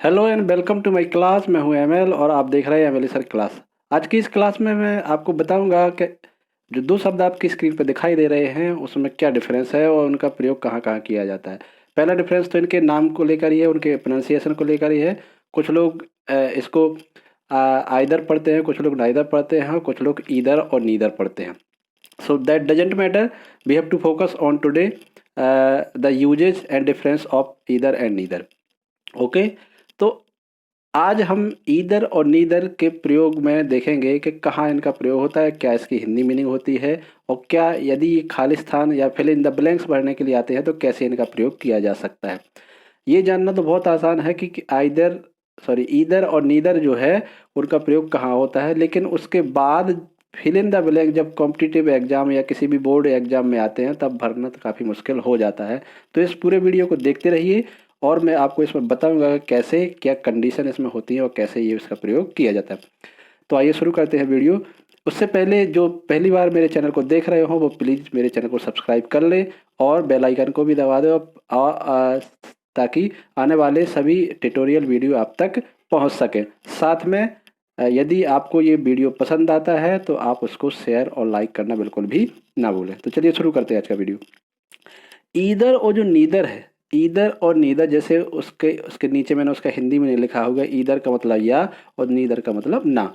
Hello and welcome to my class. मैं हूं ML और आप देख रहे हैं एमएल सर क्लास। आज की इस क्लास में मैं आपको बताऊंगा कि जो दो शब्द आपकी स्क्रीन पर दिखाई दे रहे हैं उसमें क्या डिफरेंस है और उनका प्रयोग कहाँ कहाँ किया जाता है। पहला डिफरेंस तो इनके नाम को लेकर ही है, उनके प्रोनाउंसिएशन को लेकर ही है। कुछ लोग इसको आइदर पढ़ते हैं, कुछ लोग नाइदर पढ़ते हैं और कुछ लोग ईदर और नीदर पढ़ते हैं। So that doesn't matter. We have to focus on today the usage and difference of either and neither. Okay, तो आज हम ईदर और नीदर के प्रयोग में देखेंगे कि कहाँ इनका प्रयोग होता है, क्या इसकी हिंदी मीनिंग होती है और क्या यदि ये खालिस्तान या फिल इन द ब्लैंक्स भरने के लिए आते हैं तो कैसे इनका प्रयोग किया जा सकता है। ये जानना तो बहुत आसान है कि आइदर ईदर और नीदर जो है उनका प्रयोग कहाँ होता है, लेकिन उसके बाद फिल इन द ब्लैंक जब कॉम्पिटिटिव एग्जाम या किसी भी बोर्ड एग्जाम में आते हैं तब भरना तो काफ़ी मुश्किल हो जाता है। तो इस पूरे वीडियो को देखते रहिए और मैं आपको इसमें बताऊंगा कि कैसे क्या कंडीशन इसमें होती है और कैसे ये इसका प्रयोग किया जाता है। तो आइए शुरू करते हैं वीडियो। उससे पहले जो पहली बार मेरे चैनल को देख रहे हो वो प्लीज़ मेरे चैनल को सब्सक्राइब कर लें और बेल आइकन को भी दबा दें ताकि आने वाले सभी ट्यूटोरियल वीडियो आप तक पहुंच सकें। साथ में यदि आपको ये वीडियो पसंद आता है तो आप उसको शेयर और लाइक करना बिल्कुल भी ना भूलें। तो चलिए शुरू करते हैं आज का वीडियो। ईदर और जो नीदर है, ईदर और नीदर जैसे उसके उसके नीचे मैंने उसका हिंदी में नहीं लिखा होगा। ईदर का मतलब या और नीदर का मतलब ना।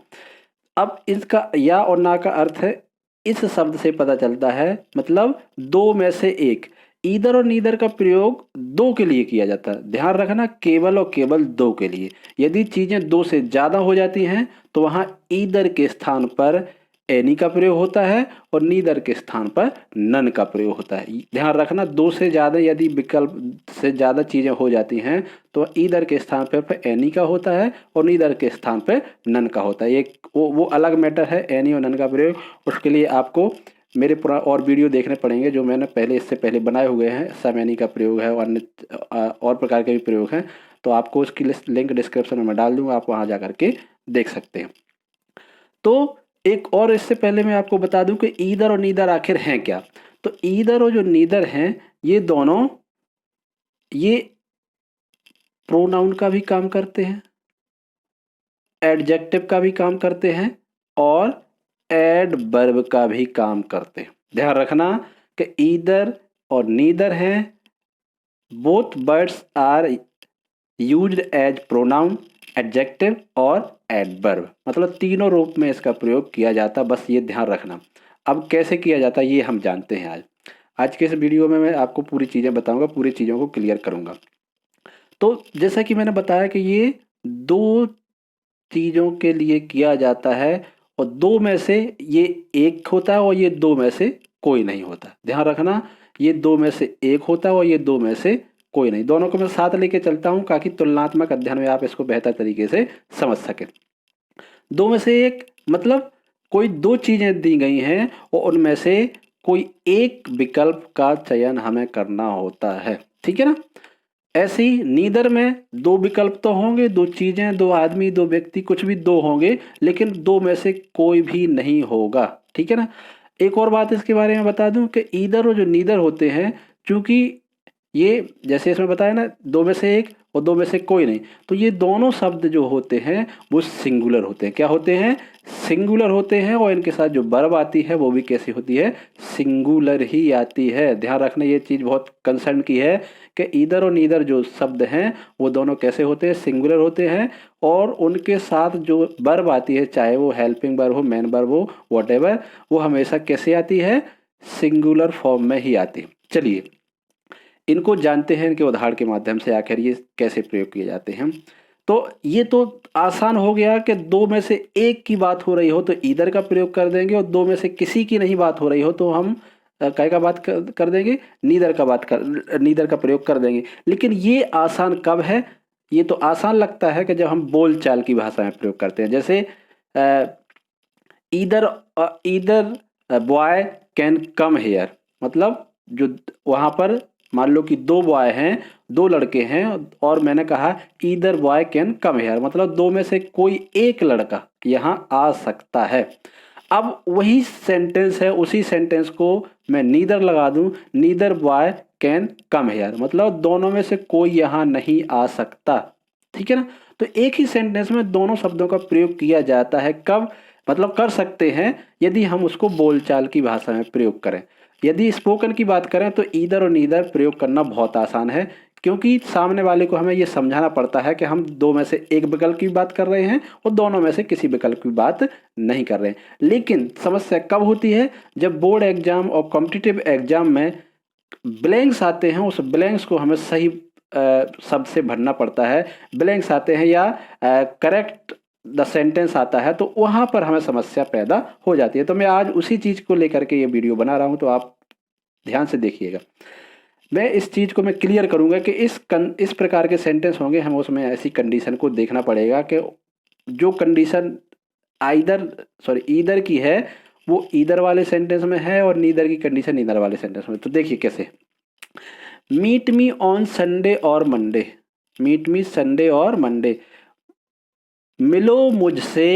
अब इसका या और ना का अर्थ है इस शब्द से पता चलता है, मतलब दो में से एक। ईदर और नीदर का प्रयोग दो के लिए किया जाता है। ध्यान रखना, केवल और केवल दो के लिए। यदि चीजें दो से ज्यादा हो जाती हैं तो वहां ईदर के स्थान पर एनी का प्रयोग होता है और नीदर के स्थान पर नन का प्रयोग होता है। ध्यान रखना, दो से ज़्यादा यदि विकल्प से ज़्यादा चीज़ें हो जाती हैं तो ईदर के स्थान पर एनी का होता है और नीदर के स्थान पर नन का होता है। ये वो अलग मैटर है, एनी और नन का प्रयोग। उसके लिए आपको मेरे पूरा और वीडियो देखने पड़ेंगे जो मैंने इससे पहले बनाए हुए हैं। सम एनी का प्रयोग है और अन्य और प्रकार के भी प्रयोग हैं, तो आपको उसकी लिंक डिस्क्रिप्शन में मैं डाल दूंगा, आप वहाँ जा करके देख सकते हैं। तो एक और इससे पहले मैं आपको बता दूं कि ईदर और नीदर आखिर हैं क्या। तो ईदर और जो नीदर हैं ये दोनों ये प्रोनाउन का भी काम करते हैं, एडजेक्टिव का भी काम करते हैं और एडवर्ब का भी काम करते हैं। ध्यान रखना कि ईदर और नीदर हैं, both words are used as pronoun, adjective और एडवर्ब, मतलब तीनों रूप में इसका प्रयोग किया जाता है। बस ये ध्यान रखना। अब कैसे किया जाता है ये हम जानते हैं। आज के इस वीडियो में मैं आपको पूरी चीज़ें बताऊंगा, पूरी चीज़ों को क्लियर करूंगा। तो जैसा कि मैंने बताया कि ये दो चीज़ों के लिए किया जाता है और दो में से ये एक होता है और ये दो में से कोई नहीं होता। ध्यान रखना, ये दो में से एक होता है और ये दो में से कोई नहीं। दोनों को मैं साथ लेके चलता हूँ ताकि तुलनात्मक अध्ययन में आप इसको बेहतर तरीके से समझ सकें। दो में से एक मतलब कोई दो चीजें दी गई हैं और उनमें से कोई एक विकल्प का चयन हमें करना होता है, ठीक है ना। ऐसे ही नीदर में दो विकल्प तो होंगे, दो चीजें, दो आदमी, दो व्यक्ति, कुछ भी दो होंगे, लेकिन दो में से कोई भी नहीं होगा, ठीक है ना। एक और बात इसके बारे में बता दूं कि ईदर और जो नीदर होते हैं, चूंकि ये जैसे इसमें बताया ना दो में से एक और दो में से कोई नहीं, तो ये दोनों शब्द जो होते हैं वो सिंगुलर होते हैं। क्या होते हैं? सिंगुलर होते हैं। और इनके साथ जो वर्ब आती है वो भी कैसी होती है? सिंगुलर ही आती है। ध्यान रखना, ये चीज़ बहुत कंसर्न की है कि ईदर और नीदर जो शब्द हैं वो दोनों कैसे होते हैं? सिंगुलर होते हैं। और उनके साथ जो वर्ब आती है, चाहे वो हेल्पिंग वर्ब हो, मेन वर्ब हो, वॉटेवर, वो हमेशा कैसे आती है? सिंगुलर फॉर्म में ही आती है। चलिए इनको जानते हैं, इनके उदाहरण के माध्यम से आखिर ये कैसे प्रयोग किए जाते हैं। तो ये तो आसान हो गया कि दो में से एक की बात हो रही हो तो ईदर का प्रयोग कर देंगे और दो में से किसी की नहीं बात हो रही हो तो हम काय का बात कर देंगे? नीदर का प्रयोग कर देंगे। लेकिन ये आसान कब है? ये तो आसान लगता है कि जब हम बोल चाल की भाषा में प्रयोग करते हैं। जैसे either either boy can come here, मतलब जो वहां पर मान लो कि दो बॉय हैं, दो लड़के हैं और मैंने कहा either boy can come here, मतलब दो में से कोई एक लड़का यहाँ आ सकता है। अब वही सेंटेंस है, उसी सेंटेंस को मैं नीदर लगा दूं, neither boy can come here, मतलब दोनों में से कोई यहाँ नहीं आ सकता, ठीक है ना। तो एक ही सेंटेंस में दोनों शब्दों का प्रयोग किया जाता है। कब, मतलब कर सकते हैं यदि हम उसको बोलचाल की भाषा में प्रयोग करें। यदि स्पोकन की बात करें तो ईदर और नीदर प्रयोग करना बहुत आसान है, क्योंकि सामने वाले को हमें ये समझाना पड़ता है कि हम दो में से एक विकल्प की बात कर रहे हैं और दोनों में से किसी विकल्प की बात नहीं कर रहे हैं। लेकिन समस्या कब होती है, जब बोर्ड एग्जाम और कॉम्पिटिटिव एग्जाम में ब्लैंक्स आते हैं, उस ब्लैंक्स को हमें सही शब्द से भरना पड़ता है। ब्लैंक्स आते हैं या करेक्ट द सेंटेंस आता है, तो वहाँ पर हमें समस्या पैदा हो जाती है। तो मैं आज उसी चीज़ को लेकर के ये वीडियो बना रहा हूँ, तो आप ध्यान से देखिएगा। मैं इस चीज़ को मैं क्लियर करूँगा कि इस प्रकार के सेंटेंस होंगे, हम उसमें ऐसी कंडीशन को देखना पड़ेगा कि जो कंडीशन ईदर की है वो ईदर वाले सेंटेंस में है और नीदर की कंडीशन नीदर वाले सेंटेंस में। तो देखिए कैसे, मीट मी ऑन संडे और मंडे, मीट मी संडे और मंडे, मिलो मुझसे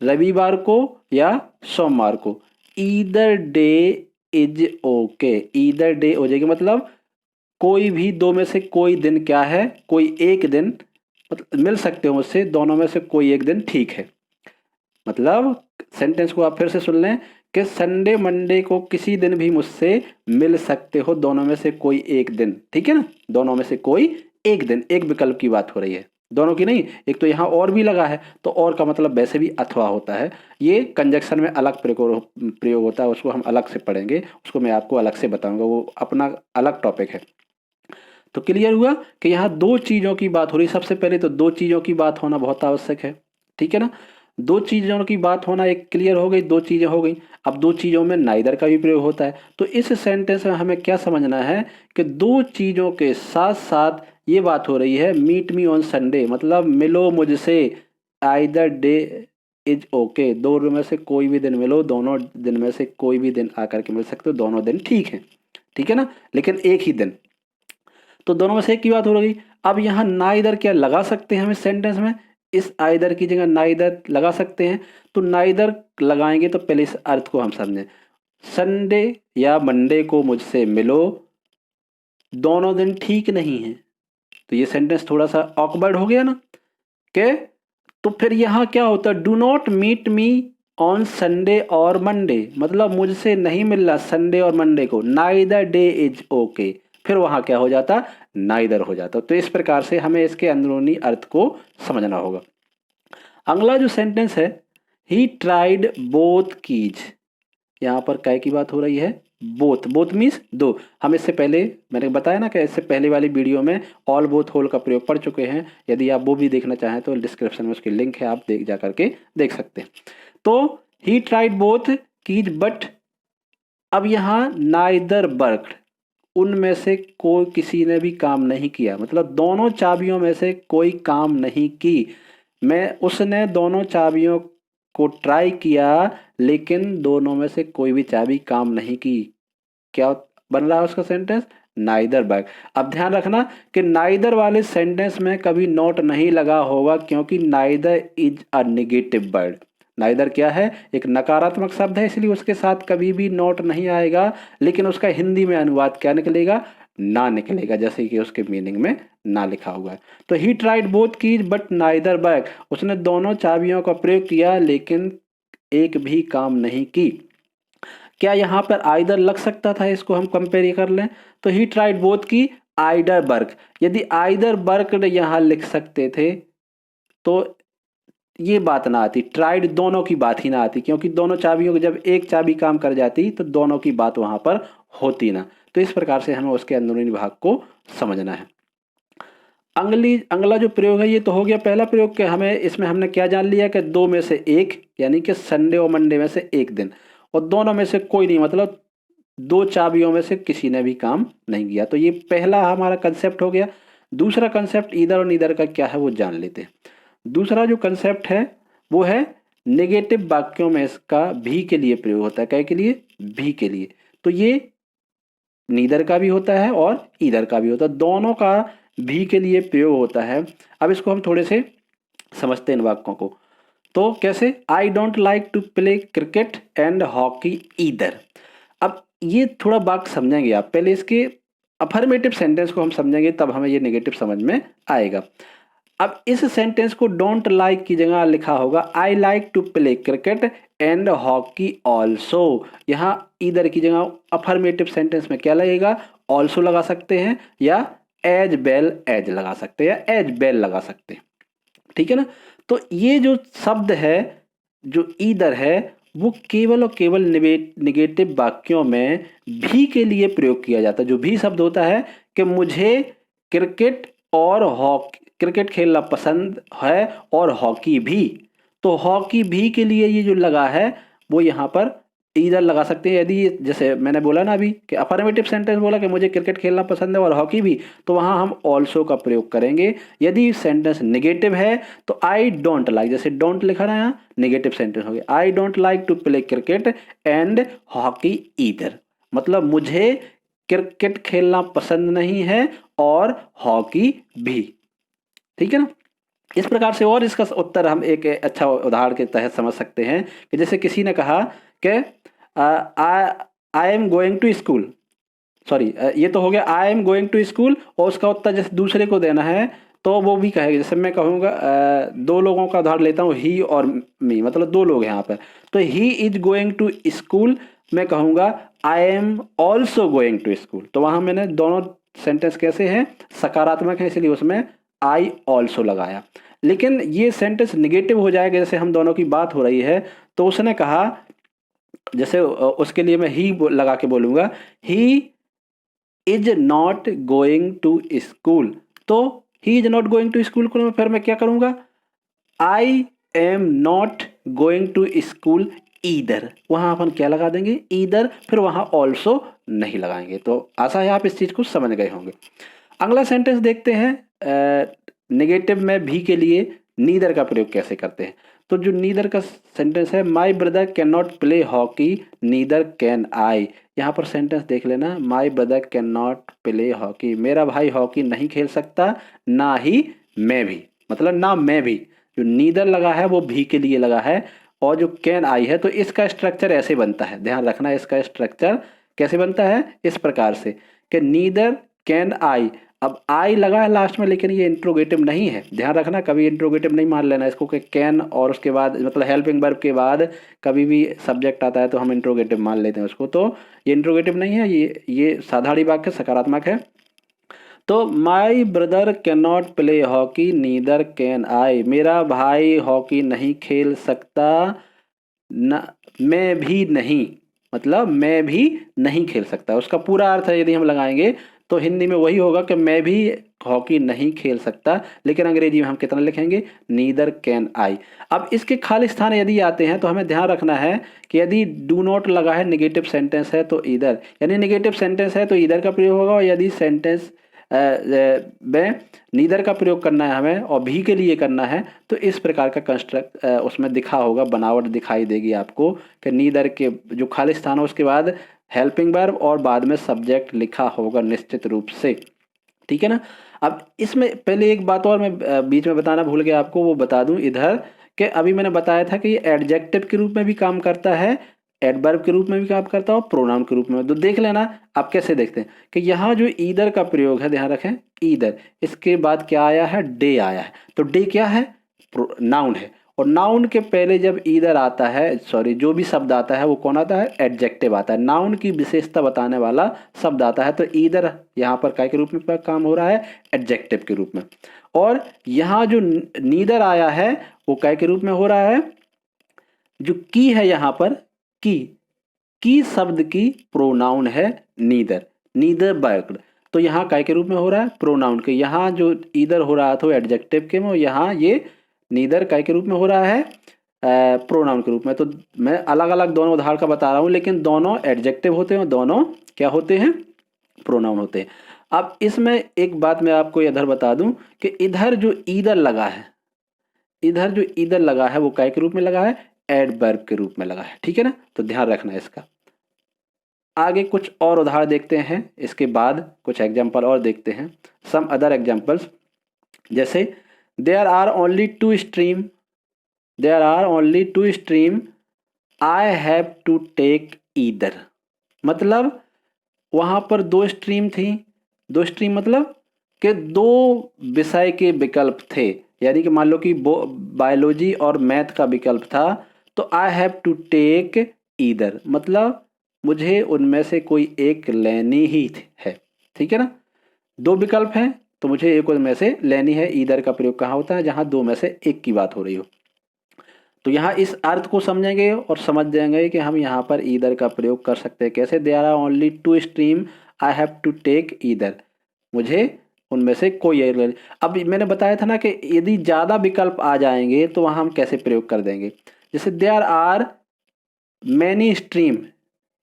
रविवार को या सोमवार को। Either day is okay, either day हो जाएगी, मतलब कोई भी दो में से कोई दिन क्या है, कोई एक दिन मतलब मिल सकते हो मुझसे, दोनों में से कोई एक दिन ठीक है। मतलब सेंटेंस को आप फिर से सुन लें कि संडे मंडे को किसी दिन भी मुझसे मिल सकते हो, दोनों में से कोई एक दिन, ठीक है ना। दोनों में से कोई एक दिन, एक विकल्प की बात हो रही है, दोनों की नहीं। एक तो यहाँ और भी लगा है, तो और का मतलब वैसे भी अथवा होता है। ये कंजक्शन में अलग प्रयोग होता है, उसको हम अलग से पढ़ेंगे, उसको मैं आपको अलग से बताऊंगा, वो अपना अलग टॉपिक है। तो क्लियर हुआ कि यहाँ दो चीज़ों की बात हो रही है। सबसे पहले तो दो चीज़ों की बात होना बहुत आवश्यक है, ठीक है ना। दो चीज़ों की बात होना एक क्लियर हो गई, दो चीज़ें हो गई। अब दो चीज़ों में नाइदर का भी प्रयोग होता है। तो इस सेंटेंस में हमें क्या समझना है कि दो चीज़ों के साथ साथ ये बात हो रही है, मीट मी ऑन संडे, मतलब मिलो मुझसे, आइदर डे इज ओके, दो में से कोई भी दिन मिलो, दोनों दिन में से कोई भी दिन आकर के मिल सकते हो, दोनों दिन ठीक है, ठीक है ना, लेकिन एक ही दिन। तो दोनों में से एक की बात हो रही। अब यहाँ नाइदर क्या लगा सकते हैं हम इस सेंटेंस में, इस आइदर की जगह नाइदर लगा सकते हैं। तो नाइदर लगाएंगे तो पहले इस अर्थ को हम समझें, संडे या मंडे को मुझसे मिलो, दोनों दिन ठीक नहीं है। तो ये सेंटेंस थोड़ा सा ऑकवर्ड हो गया ना के। तो फिर यहाँ क्या होता है, do not meet me on Sunday और मंडे, मतलब मुझसे नहीं मिल रहा संडे और मंडे को, नाइदर डे इज ओके, फिर वहां क्या हो जाता, नाइदर हो जाता। तो इस प्रकार से हमें इसके अंदरूनी अर्थ को समझना होगा। अगला जो सेंटेंस है, ही ट्राइड बोथ कीज, यहाँ पर काय की बात हो रही है, बोथ, बोथ मीन्स दो। हम इससे पहले मैंने बताया ना कि इससे पहले वाली वीडियो में ऑल बोथ होल का प्रयोग पढ़ चुके हैं। यदि आप वो भी देखना चाहें तो डिस्क्रिप्शन में उसकी लिंक है, आप जा करके देख सकते हैं। तो he tried both keys but, अब यहाँ नाइदर वर्कड, उनमें से कोई किसी ने भी काम नहीं किया, मतलब दोनों चाबियों में से कोई काम नहीं की। उसने दोनों चाबियों को ट्राई किया, लेकिन दोनों में से कोई भी चाबी काम नहीं की। क्या बन रहा है उसका सेंटेंस, नाइदर वर्क। अब ध्यान रखना कि नाइदर वाले सेंटेंस में कभी नॉट नहीं लगा होगा, क्योंकि neither is a negative word. Neither क्या है, एक नकारात्मक शब्द है, इसलिए उसके साथ कभी भी नॉट नहीं आएगा। लेकिन उसका हिंदी में अनुवाद क्या निकलेगा, ना निकलेगा, जैसे कि उसके मीनिंग में ना लिखा हुआ है। तो he tried both keys but neither work, उसने दोनों चाबियों का प्रयोग किया लेकिन एक भी काम नहीं की। क्या यहाँ पर आइदर लग सकता था, इसको हम कंपेयर कर लें तो ही ट्राइड बोथ की आइदर वर्क, यदि आइदर वर्क यहाँ लिख सकते थे तो ये बात ना आती, ट्राइड दोनों की बात ही ना आती, क्योंकि दोनों चाबियों को जब एक चाबी काम कर जाती तो दोनों की बात वहां पर होती ना। तो इस प्रकार से हमें उसके अंदरूनी भाग को समझना है। अगला जो प्रयोग है, ये तो हो गया पहला प्रयोग, कि हमें इसमें हमने क्या जान लिया कि दो में से एक, यानी कि संडे और मंडे में से एक दिन, और दोनों में से कोई नहीं, मतलब दो चाबियों में से किसी ने भी काम नहीं किया। तो ये पहला हमारा कंसेप्ट हो गया। दूसरा कंसेप्ट ईदर और नीदर का क्या है वो जान लेते हैं। दूसरा जो कंसेप्ट है वो है नेगेटिव वाक्यों में इसका भी के लिए प्रयोग होता है। क्या के लिए, भी के लिए। तो ये नीदर का भी होता है और ईदर का भी होता है, दोनों का भी के लिए प्रयोग होता है। अब इसको हम थोड़े से समझते हैं इन वाक्यों को। तो कैसे, I don't like to play cricket and hockey either. अब ये थोड़ा वाक्य समझेंगे आप, पहले इसके अफर्मेटिव सेंटेंस को हम समझेंगे, तब हमें ये नेगेटिव समझ में आएगा। अब इस सेंटेंस को डोंट लाइक की जगह लिखा होगा I like to play cricket and hockey also. यहाँ ईदर की जगह अफर्मेटिव सेंटेंस में क्या लगेगा, ऑल्सो लगा सकते हैं या एज वेल एज लगा सकते हैं या एज वेल लगा सकते हैं, ठीक है ना। तो ये जो शब्द है जो ईदर है वो केवल और केवल निगेटिव वाक्यों में भी के लिए प्रयोग किया जाता है। जो भी शब्द होता है कि मुझे क्रिकेट और हॉकी, क्रिकेट खेलना पसंद है और हॉकी भी, तो हॉकी भी के लिए ये जो लगा है वो यहाँ पर ईदर लगा सकते हैं। यदि जैसे मैंने बोला ना अभी कि अफर्मेटिव सेंटेंस बोला कि मुझे क्रिकेट खेलना पसंद है और हॉकी भी, तो वहाँ हम ऑल्सो का प्रयोग करेंगे। यदि सेंटेंस नेगेटिव है तो आई डोंट लाइक, जैसे डोंट लिखा ना यहाँ नेगेटिव सेंटेंस हो गया, I don't like to play cricket and hockey either, मतलब मुझे क्रिकेट खेलना पसंद नहीं है और हॉकी भी, ठीक है ना। इस प्रकार से और इसका उत्तर हम एक अच्छा उदाहरण के तहत समझ सकते हैं कि जैसे किसी ने कहा कि I am going to school, sorry ये तो हो गया I am going to school, और उसका उत्तर जैसे दूसरे को देना है तो वो भी कहेगा। जैसे मैं कहूँगा दो लोगों का उदाहरण लेता हूँ, ही और मी, मतलब दो लोग हैं यहाँ पर, तो he is going to school, मैं कहूँगा I am also going to school, तो वहाँ मैंने दोनों सेंटेंस कैसे हैं, सकारात्मक है, इसलिए उसमें आई ऑल्सो लगाया। लेकिन ये सेंटेंस निगेटिव हो जाएगा, जैसे हम दोनों की बात हो रही है, तो उसने कहा, जैसे उसके लिए मैं ही लगा के बोलूँगा he is not going to school, तो he is not going to school को फिर मैं क्या करूँगा, I am not going to school either, वहाँ अपन क्या लगा देंगे, ईदर, फिर वहाँ ऑल्सो नहीं लगाएंगे। तो आशा है आप इस चीज़ को समझ गए होंगे। अगला सेंटेंस देखते हैं, नेगेटिव में भी के लिए नीदर का प्रयोग कैसे करते हैं। तो जो नीदर का सेंटेंस है, my brother can not play hockey neither can I, यहाँ पर सेंटेंस देख लेना, my brother can not play hockey, मेरा भाई हॉकी नहीं खेल सकता, ना ही मैं भी, मतलब ना मैं भी, जो नीदर लगा है वो भी के लिए लगा है, और जो कैन आई है, तो इसका स्ट्रक्चर ऐसे बनता है, ध्यान रखना इसका स्ट्रक्चर कैसे बनता है, इस प्रकार से कि नीदर कैन आई, अब आई लगा है लास्ट में, लेकिन ये इंट्रोगेटिव नहीं है, ध्यान रखना, कभी इंट्रोगेटिव नहीं मान लेना इसको कि कैन और उसके बाद मतलब हेल्पिंग वर्ब के बाद कभी भी सब्जेक्ट आता है तो हम इंट्रोगेटिव मान लेते हैं उसको, तो ये इंट्रोगेटिव नहीं है, ये साधारण वाक्य सकारात्मक है। तो my brother can not play hockey neither can I, मेरा भाई हॉकी नहीं खेल सकता, न मैं भी नहीं, मतलब मैं भी नहीं खेल सकता, उसका पूरा अर्थ है यदि हम लगाएंगे तो हिंदी में वही होगा कि मैं भी हॉकी नहीं खेल सकता, लेकिन अंग्रेजी में हम कितना लिखेंगे, नीदर कैन आई। अब इसके खाली स्थान यदि आते हैं तो हमें ध्यान रखना है कि यदि डू नॉट लगा है, नेगेटिव सेंटेंस है तो इधर, यानी नेगेटिव सेंटेंस है तो इधर का प्रयोग होगा, और यदि सेंटेंस में नीदर का प्रयोग करना है हमें और भी के लिए करना है तो इस प्रकार का कंस्ट्रक्ट उसमें दिखा होगा, बनावट दिखाई देगी आपको कि नीदर के जो खाली स्थान है उसके बाद हेल्पिंग वर्ब और बाद में सब्जेक्ट लिखा होगा निश्चित रूप से, ठीक है ना। अब इसमें पहले एक बात और मैं बीच में बताना भूल गया आपको, वो बता दूं इधर कि अभी मैंने बताया था कि ये एडजेक्टिव के रूप में भी काम करता है, एडवर्ब के रूप में भी काम करता है और प्रोनाउन के रूप में। तो देख लेना आप कैसे देखते हैं कि यहाँ जो ईदर का प्रयोग है, ध्यान रखें ईदर, इसके बाद क्या आया है, डे आया है, तो डे क्या है, नाउन है, और नाउन के पहले जब ईदर आता है, सॉरी जो भी शब्द आता है वो कौन आता है, एडजेक्टिव आता है, नाउन की विशेषता बताने वाला शब्द आता है, तो ईदर यहाँ पर काय के रूप में काम हो रहा है, एडजेक्टिव के रूप में। और यहाँ जो नीदर आया है वो काय के रूप में हो रहा है, जो की है यहाँ पर, की शब्द की प्रोनाउन है नीदर, नीदर वर्क्ड, तो यहाँ काय के रूप में हो रहा है, प्रोनाउन के, यहाँ जो ईदर हो रहा था एडजेक्टिव के में, यहाँ ये नीदर काय के रूप में हो रहा है, प्रोनाउन के रूप में। तो मैं अलग अलग दोनों उदाहरण का बता रहा हूँ, लेकिन दोनों एडजेक्टिव होते हैं और दोनों क्या होते हैं, प्रोनाउन होते हैं। अब इसमें एक बात मैं आपको इधर बता दूं कि इधर जो ईदर लगा है, इधर जो ईदर लगा है वो काय के रूप में लगा है, एडवर्ब के रूप में लगा है, ठीक है ना, तो ध्यान रखना है इसका। आगे कुछ और उदाहरण देखते हैं, इसके बाद कुछ एग्जाम्पल और देखते हैं, सम अदर एग्जाम्पल्स, जैसे there are only two stream, there are only two stream, I have to take either, मतलब वहाँ पर दो स्ट्रीम थी, दो स्ट्रीम मतलब कि दो विषय के विकल्प थे, यानी कि मान लो कि बायोलॉजी और मैथ का विकल्प था, तो I have to take either, मतलब मुझे उनमें से कोई एक लेनी ही है। ठीक है ना, दो विकल्प हैं तो मुझे एक उनमें से लेनी है। ईदर का प्रयोग कहाँ होता है? जहाँ दो में से एक की बात हो रही हो। तो यहाँ इस अर्थ को समझेंगे और समझ जाएंगे कि हम यहाँ पर ईदर का प्रयोग कर सकते हैं कैसे। There are only two stream, I have to take either, मुझे उनमें से कोई एक ले। अब मैंने बताया था ना कि यदि ज़्यादा विकल्प आ जाएंगे तो वहाँ हम कैसे प्रयोग कर देंगे। जैसे there are many stream,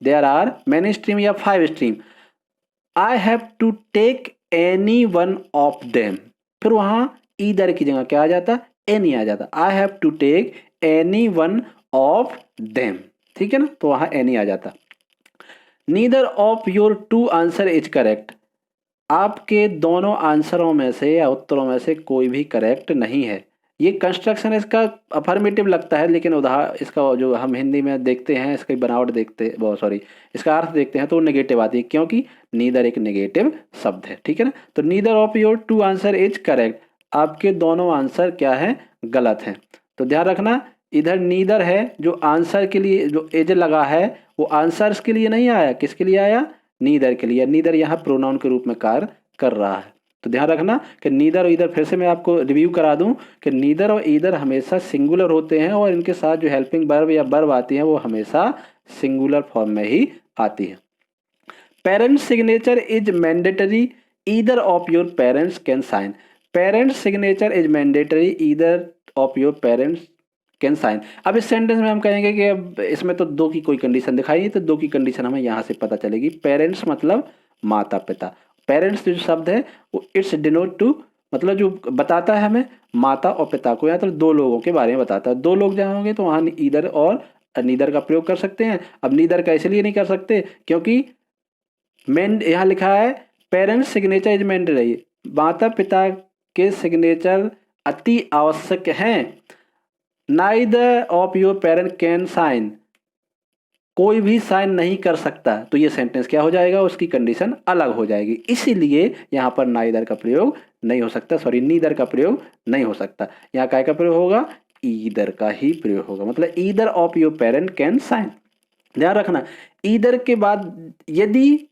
there are many stream या 5 stream, I have to take any one of them, फिर वहाँ ईदर की जगह क्या आ जाता? एनी आ जाता। I have to take any one of them, ठीक है ना, तो वहाँ एनी आ जाता। Neither of your two answer is correct, आपके दोनों आंसरों में से या उत्तरों में से कोई भी करेक्ट नहीं है। ये कंस्ट्रक्शन इसका अफर्मेटिव लगता है, लेकिन इसका जो हम हिंदी में देखते हैं, इसकी बनावट देखते, बहुत सॉरी, इसका अर्थ देखते हैं तो नेगेटिव आती है, क्योंकि नीदर एक नेगेटिव शब्द है। ठीक है ना, तो neither of your two answer is correct, आपके दोनों आंसर क्या है? गलत हैं। तो ध्यान रखना, इधर नीदर है, जो आंसर के लिए जो एज लगा है वो आंसर्स के लिए नहीं आया, किसके लिए आया? नीदर के लिए। नीदर यहाँ प्रोनाउन के रूप में कार्य कर रहा है। तो ध्यान रखना कि नीदर और ईदर, फिर से मैं आपको रिव्यू करा दूं कि नीदर और ईदर हमेशा सिंगुलर होते हैं और इनके साथ जो हेल्पिंग वर्ब या वर्ब आती हैं वो हमेशा सिंगुलर फॉर्म में ही आती है। Parents signature is mandatory, either of your parents can sign, parents signature is mandatory, either of your parents can sign. अब इस सेंटेंस में हम कहेंगे कि अब इसमें तो दो की कोई कंडीशन दिखाई नहीं, तो दो की कंडीशन हमें यहाँ से पता चलेगी। पेरेंट्स मतलब माता पिता, पेरेंट्स जो शब्द है वो इट्स डिनोट टू, मतलब जो बताता है हमें माता और पिता को, या तो दो लोगों के बारे में बताता है। दो लोग जहाँ होंगे तो वहाँ ईदर और नीदर का प्रयोग कर सकते हैं। अब नीदर का इसलिए नहीं कर सकते क्योंकि मेन यहाँ लिखा है पेरेंट्स सिग्नेचर इज मैंडेटरी, माता पिता के सिग्नेचर अति आवश्यक हैं। Neither of your parent can sign, कोई भी साइन नहीं कर सकता, तो ये सेंटेंस क्या हो जाएगा? उसकी कंडीशन अलग हो जाएगी, इसीलिए यहाँ पर नाइदर का प्रयोग नहीं हो सकता, सॉरी नीदर का प्रयोग नहीं हो सकता। यहाँ काय का प्रयोग होगा? ईदर का ही प्रयोग होगा, मतलब either of your parent can sign. ध्यान रखना, ईदर के बाद यदि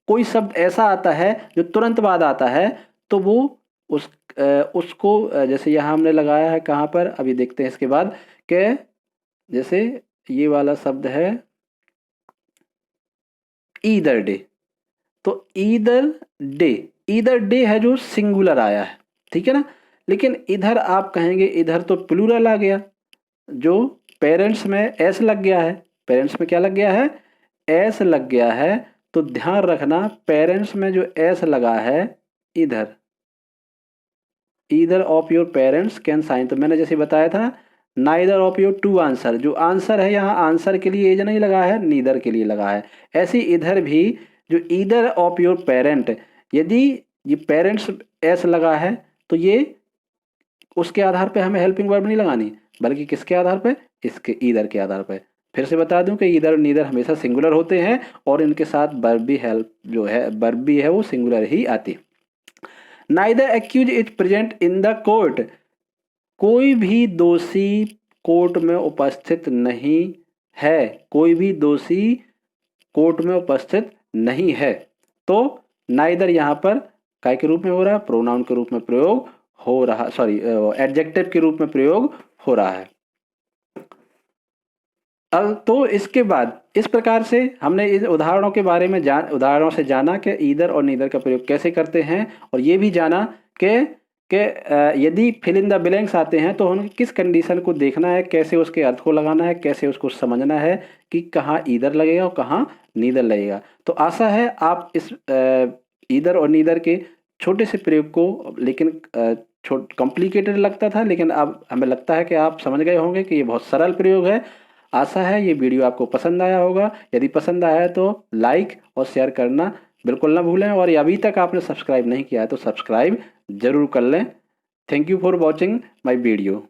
कोई शब्द ऐसा आता है जो तुरंत बाद आता है तो वो उसको जैसे यहाँ हमने लगाया है कहाँ पर, अभी देखते हैं इसके बाद, कि जैसे ये वाला शब्द है ईदर डे, तो ईदर डे है जो सिंगुलर आया है, ठीक है ना, लेकिन इधर आप कहेंगे इधर तो प्लूरल आ गया, जो पेरेंट्स में एस लग गया है, पेरेंट्स में क्या लग गया है? एस लग गया है। तो ध्यान रखना, पेरेंट्स में जो एस लगा है इधर, either of your parents can sign, तो मैंने जैसे बताया था neither of your two answer, जो आंसर है यहाँ आंसर के लिए एज नहीं लगा है, नीदर के लिए लगा है। ऐसे इधर भी जो ईदर ऑफ योर पेरेंट, यदि ये पेरेंट्स एस लगा है तो ये उसके आधार पे हमें हेल्पिंग वर्ब नहीं लगानी, बल्कि किसके आधार पे? इसके ईदर के आधार पे। फिर से बता दूं कि ईदर और नीदर हमेशा सिंगुलर होते हैं और इनके साथ वर्ब भी हेल्प जो है वर्ब भी है वो सिंगुलर ही आती है। Neither accused is present in the court, कोई भी दोषी कोर्ट में उपस्थित नहीं है, कोई भी दोषी कोर्ट में उपस्थित नहीं है। तो नाइदर यहाँ पर काय के रूप में हो रहा है? प्रोनाउन के रूप में प्रयोग हो रहा, सॉरी एडजेक्टिव के रूप में प्रयोग हो रहा है। अब तो इसके बाद इस प्रकार से हमने इस उदाहरणों के बारे में उदाहरणों से जाना कि ईदर और नीदर का प्रयोग कैसे करते हैं, और ये भी जाना कि यदि फिल इन द ब्लैंक्स आते हैं तो उनकी किस कंडीशन को देखना है, कैसे उसके अर्थ को लगाना है, कैसे उसको समझना है कि कहाँ ईदर लगेगा और कहाँ नीदर लगेगा। तो आशा है आप इस ईदर और नीदर के छोटे से प्रयोग को, लेकिन कॉम्प्लिकेटेड लगता था, लेकिन अब हमें लगता है कि आप समझ गए होंगे कि ये बहुत सरल प्रयोग है। आशा है ये वीडियो आपको पसंद आया होगा। यदि पसंद आया है तो लाइक और शेयर करना बिल्कुल ना भूलें, और अभी तक आपने सब्सक्राइब नहीं किया है तो सब्सक्राइब जरूर कर लें। Thank you for watching my video.